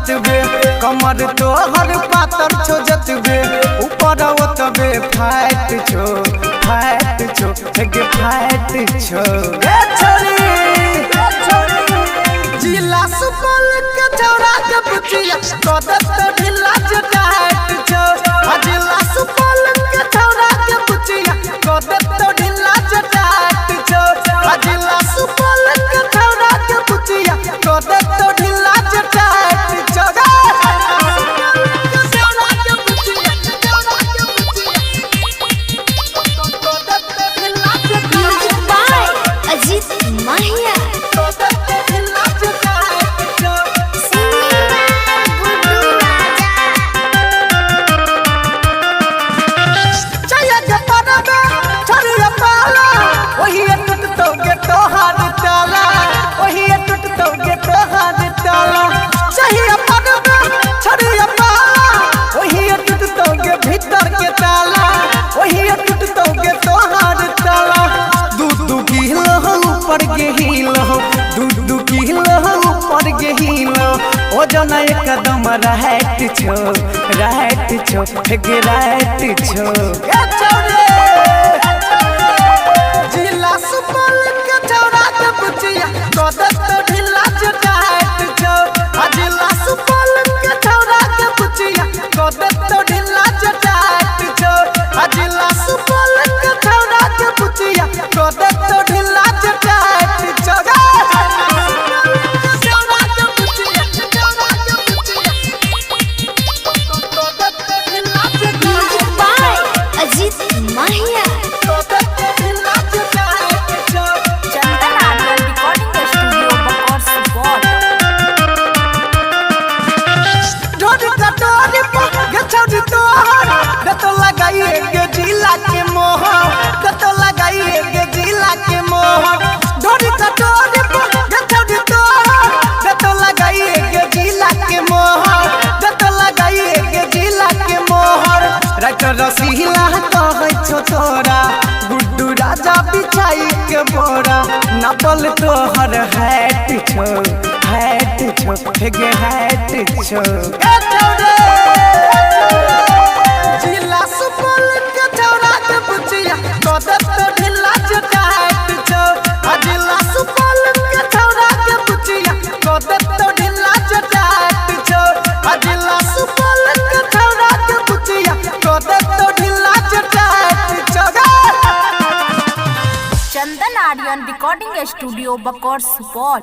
सोचत बे कमर तो हर पातर छोजत बे ऊपर ओतबे फाट छो हेगे फाट छो ए छोरी जिला सुपौल के छौरा के बुचिया कदत ढिला जटाट छो जिला सुपौल के छौरा के बुचिया कदत ढिला जटाट छो जिला सुपौल के छौरा के बुचिया कदत ढिला जटाट छो ओ जना एकदम राइट छो हेगे राइट छो जिला सुपौल के छौरा के बुचिया कदत ढिला जटाट छो जिला सुपौल के छौरा के बुचिया कदत ढिला जटाट छो जिला सुपौल के छौरा के बुचिया कदत ढिला जटाट छो रसीला कहे छो तोरा गुड्डू राजा बिछाई के बोरा नपल तोहर हैट छो हेगे हैट छो जिला सुपौल के छौरा के बुचिया कदत ढिला जटाट छो जिला सुपौल के छौरा के बुचिया कदत ढिला जटाट छो जिला सुपौल के छौरा के बुचिया कदत ढिला जटाट छो चंदन आर्यन रिकॉर्डिंग स्टूडियो बकौर सुपौल।